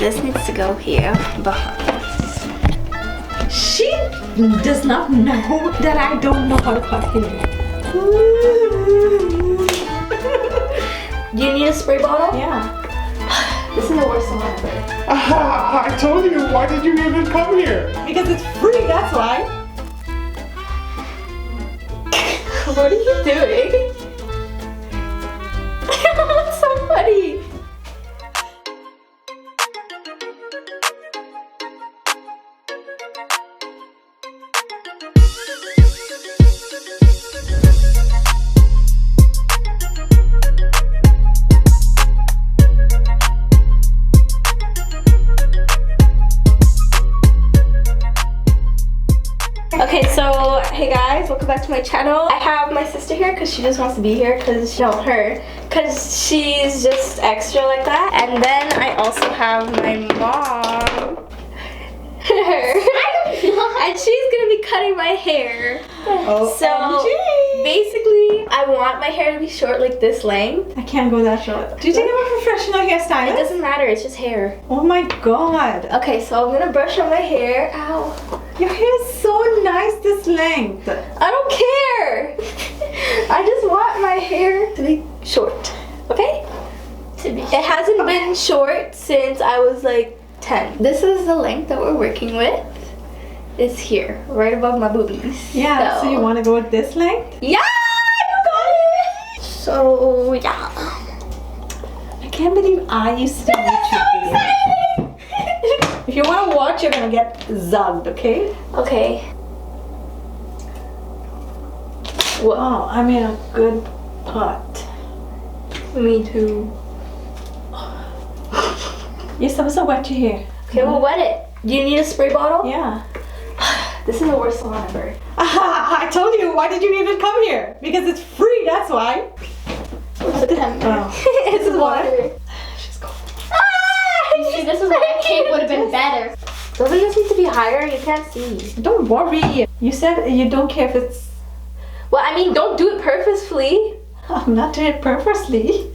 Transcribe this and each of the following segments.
this needs to go here behind. She does not know that I don't know how to cut hair. Do you need a spray bottle? Yeah. This is the worst one ever. I told you, why did you even come here? Because it's free, that's why. What are you doing? That's so funny. Okay, so hey guys, welcome back to my channel. I have my sister here because she just wants to be here because she's just extra like that. And then I also have my mom. And she's gonna be cutting my hair. So basically, I want my hair to be short like this length. I can't go that short. Do you think I'm a professional It hairstylist? doesn't matter, it's just hair. Oh my god. Okay, so I'm gonna brush on my hair. Ow. Your hair is so nice this length. I don't care. I just want my hair to be short. Okay? It hasn't been short since I was like 10. This is the length that we're working with. It's here, right above my boobies. Yeah, so you want to go with this length? Yeah, you got it. So yeah. I can't believe I used to do YouTube videos. If you want to watch, you're gonna get zugged, okay? Okay. What? Oh, I made a good pot. Me too. You're supposed to wet your hair. Okay, we'll wet it. Do you need a spray bottle? Yeah. This is the worst salon ever. I told you, why did you even come here? Because it's free, that's why. September. It's water. She's cold. See, this is why a cake would have been better. Doesn't this need to be higher? You can't see. Don't worry. You said you don't care if it's... Well, I mean, don't do it purposefully. I'm not doing it purposely.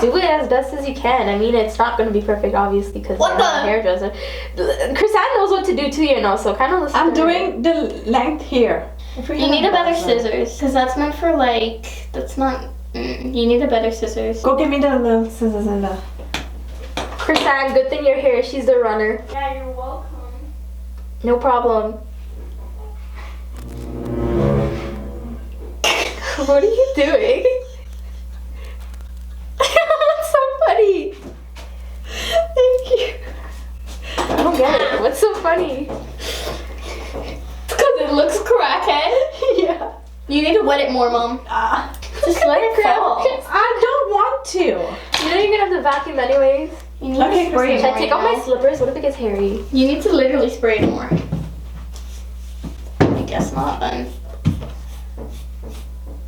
Do it as best as you can. I mean, it's not going to be perfect, obviously, because you're not a hairdresser. Chrisanne knows what to do too, you know, so kind of listen I'm to her. doing the length here. You need a better scissors, because that's meant for like, that's not, you need a better scissors. Go give me the little scissors and the... Chrisanne, good thing you're here. She's the runner. Yeah, you're welcome. No problem. What are you doing? That's so funny. Thank you. I don't get it. What's so funny? Because it looks crackhead. Yeah. You need to wet it more, Mom. Just let it fall. I don't want to. You know you're gonna have to vacuum anyways. You need Okay, to spray it Should more. I take off my slippers? What if it gets hairy? You need to literally spray it more. I guess not then.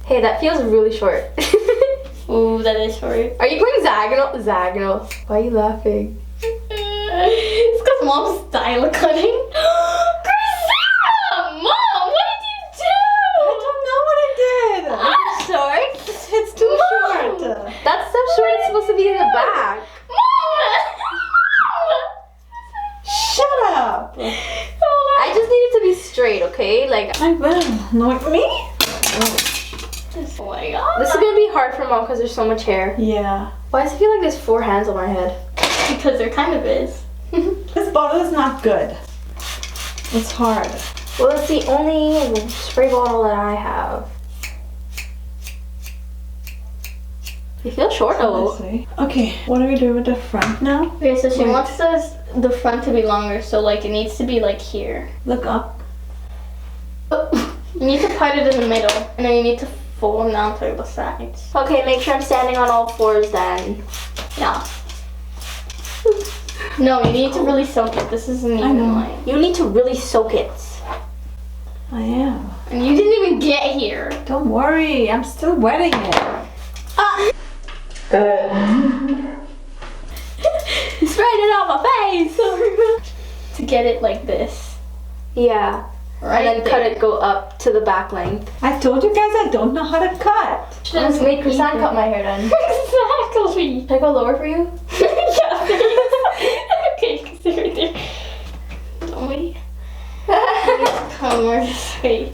Hey, that feels really short. Ooh, that is short. Are you going zagonal? Zagonal. Why are you laughing? It's because Mom's style cutting. Chrisanne! Mom, what did you do? I don't know what I did. Short? It's too Mom. short. That's so short. It's supposed to be in the back. Shut up. I just need it to be straight, okay? Like, I will. Not me? Oh my god. this is gonna be hard for Mom because there's so much hair. Yeah. Why does it feel like there's 4 hands on my head? Because there kind of is. This bottle is not good. It's hard. Well, it's the only spray bottle that I have. You feel short though. Okay, what are we doing with the front now? Okay, so she Wait. wants the front to be longer, so like it needs to be like here. Look up. You need to part it in the middle, and then you need to fold them down to the sides. Okay, make sure I'm standing on all 4s then. Yeah. No, you need to really soak it. This isn't even know. like. You need to really soak it. I am. And you didn't even get here. Don't worry, I'm still wetting it. Sprayed it on my face. To get it like this. Yeah. Right and then cut there. it, go up to the back length. I told you guys I don't know how to cut. Should have just made Chrisanne cut my hair then. Exactly. Should I go lower for you? Yeah, please. Okay.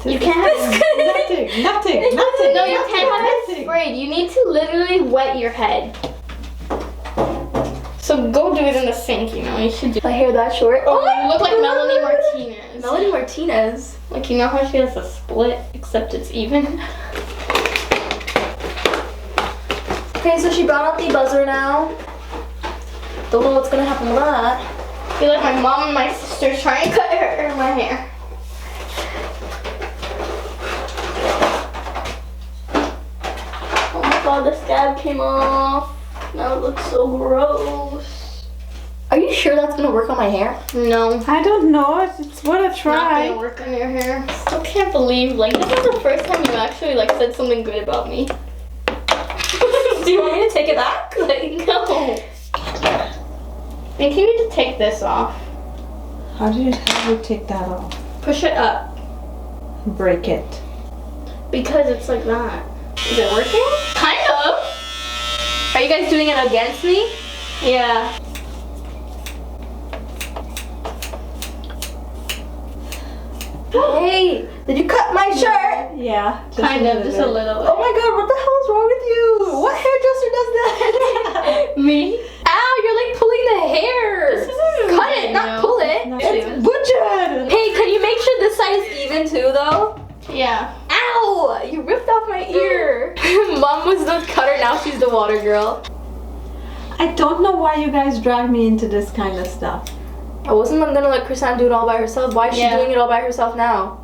You can't have Nothing. No, you can't have it sprayed. You need to literally wet your head. So go do it in the sink, you know. You should do. My hair that short. Oh, you look like Melanie Martinez. Melanie Martinez. Like, you know how she has a split, except it's even? Okay, so she brought out the buzzer now. Don't know what's gonna happen with that. I feel like my mom and my sister trying to cut my hair. Oh my god, the scab came off. Now it looks so gross. Are you sure that's gonna work on my hair? No. I don't know. It's what I Not try. gonna work on your hair. I can't believe, like, this is the first time you actually, like, said something good about me. Do you want me to take it back? Like, no. I think you need to take this off. How do you take that off? Push it up. Break it. Because it's like that. Is it working? Kind of. Are you guys doing it against me? Yeah. Hey, did you cut my shirt? Yeah. Kind of, just a little bit. Oh my god, what the hell is wrong with you? What hairdresser does that? Me? Ow, you're like pulling the hair. Cut it, not pull it. It's butchered. Hey, can you make sure this side is even too though? Yeah. Ow, you ripped off my ear. Mom was the cutter, now she's the water girl. I don't know why you guys drag me into this kind of stuff. I wasn't gonna let Chrisanne do it all by herself. Why is she Yeah. doing it all by herself now?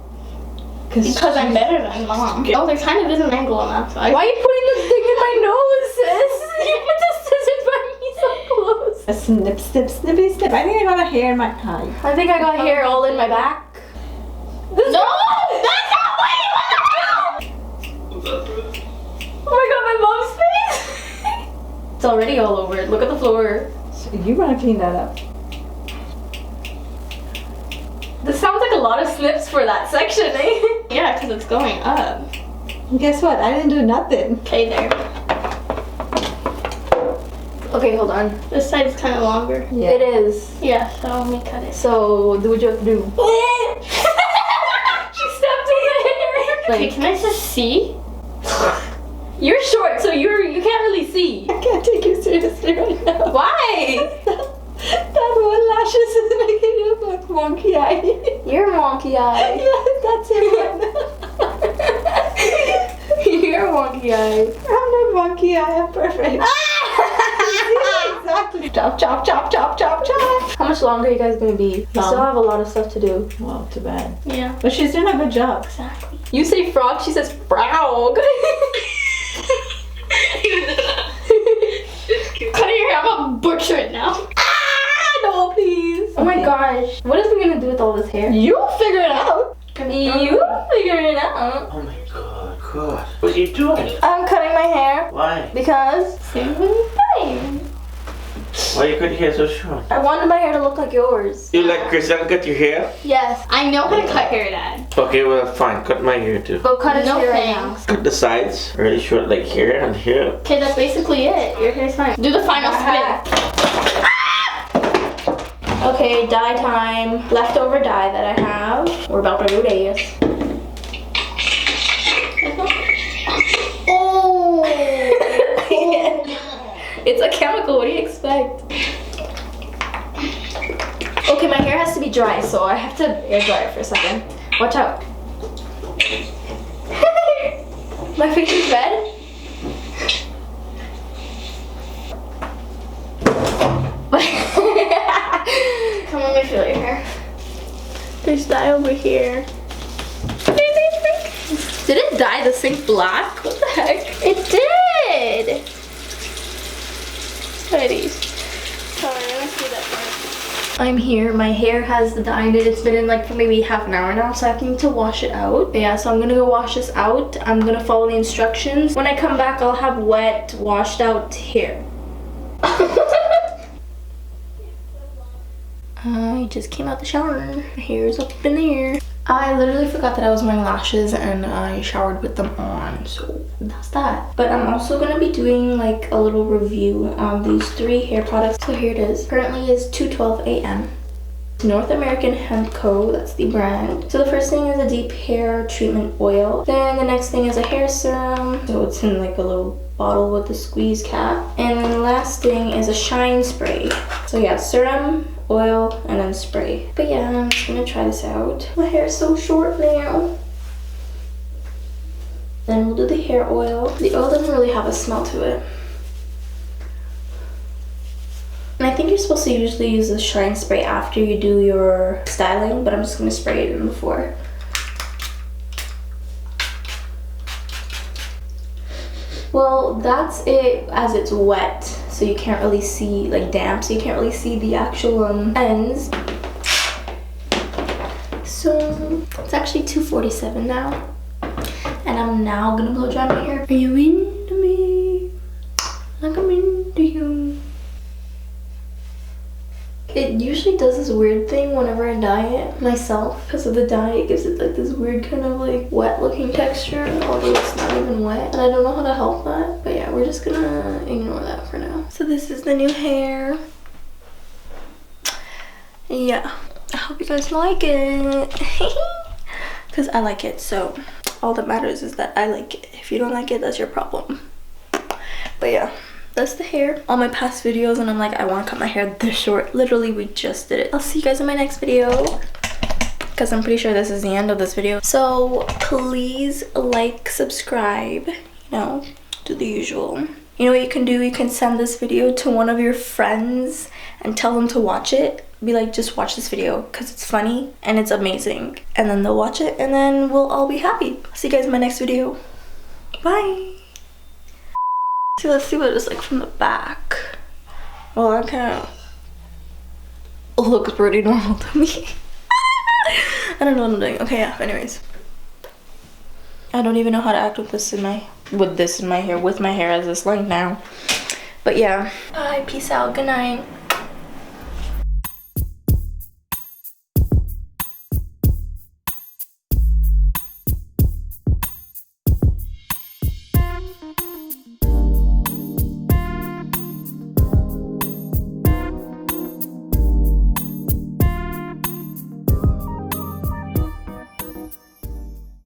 Because I'm better than mom. Oh, there kind of is an angle on that side. Why are you putting the thing in my nose, sis? You put the scissors by me so close. A snip, snip, snippy, snip. I think I got a hair in my eye. I think I got hair all in my back. No! That's not what you Oh my god, my mom's face! It's already all over it. Look at the floor. So you want to clean that up? This sounds like a lot of snips for that section, eh? Yeah, because it's going up. And guess what? I didn't do nothing. Okay, there. Okay, hold on. This side's kind of longer. Yeah. It is. Yeah, so let me cut it. So, do what you have to do. She stepped in the hair. Okay, can I just see? You're short, so you can't really see. I can't take you seriously right now. Why? That one lashes is making you look like monkey eye. You're wonky eye. Yeah, that's it. You're wonky eye. I'm not monkey eye. I'm perfect. Exactly. Chop, chop, chop, chop, chop, chop. How much longer are you guys gonna be? You still have a lot of stuff to do. Well, too bad. Yeah. But she's doing a good job. Exactly. You say frog, she says frog. Cutting your hair, I'm gonna butcher it now. No, please. Oh my gosh. What is we gonna do with all this hair? You'll figure it out. You figure it out. Oh my god, God. What are you doing? I'm cutting my hair Why? because Fine. Why you cut your hair so short? I wanted my hair to look like yours. You let Chrisanne cut your hair? Yes. I know how to cut hair, Dad. Okay, well fine. Cut my hair too. Go cut his No hair right now. thanks. Cut the sides really short, like here and here. Okay, that's basically it. Your hair's fine. Do the final spin. Okay, dye time. Leftover dye that I have. We're about to do this. Oh! It's a chemical, what do you expect? Okay, my hair has to be dry, so I have to air dry it for a second. Watch out. My face is red. Come on, let me feel your hair. There's dye over here. Did it dye the sink black? What the heck? It did! Ladies. Sorry, let me see that part. I'm here. My hair has the dye in it. It's been in like for maybe half an hour now, so I need to wash it out. Yeah, so I'm gonna go wash this out. I'm gonna follow the instructions. When I come back, I'll have wet, washed out hair. I just came out the shower. My hair's up in the air. I literally forgot that I was wearing lashes and I showered with them on, so that's that. But I'm also gonna be doing like a little review on these 3 hair products. So here it is. Currently is 2:12 a.m. North American Hemp Co. That's the brand. So the first thing is a deep hair treatment oil. Then the next thing is a hair serum. So it's in like a little bottle with a squeeze cap. And then the last thing is a shine spray. So yeah, serum, oil, and then spray. But yeah, I'm just gonna try this out. My hair is so short now. Then we'll do the hair oil. The oil doesn't really have a smell to it. And I think you're supposed to usually use the shine spray after you do your styling, but I'm just gonna spray it in before. Well, that's it as it's wet, so you can't really see, like damp, so you can't really see the actual ends. So it's actually 2:47 now, and I'm now gonna blow dry my hair. Are you into me? Like I'm into you. It usually does this weird thing whenever I dye it myself. Because of the dye, it gives it like this weird kind of like wet looking texture, although it's not even wet. And I don't know how to help that. But yeah, we're just gonna ignore that for now. So this is the new hair. Yeah, I hope you guys like it. Because I like it, so all that matters is that I like it. If you don't like it, that's your problem. But yeah. That's the hair. All my past videos and I'm like, I want to cut my hair this short. Literally, we just did it. I'll see you guys in my next video, because I'm pretty sure this is the end of this video. So please like, subscribe, you know, do the usual. You know what you can do? You can send this video to one of your friends and tell them to watch it. Be like, just watch this video because it's funny and it's amazing. And then they'll watch it and then we'll all be happy. See you guys in my next video. Bye. So let's see what it's like from the back. Well, that kind of looks pretty normal to me. I don't know what I'm doing. Okay, yeah, anyways. I don't even know how to act with this in my hair, with my hair as this length now. But yeah. Bye, peace out, good night.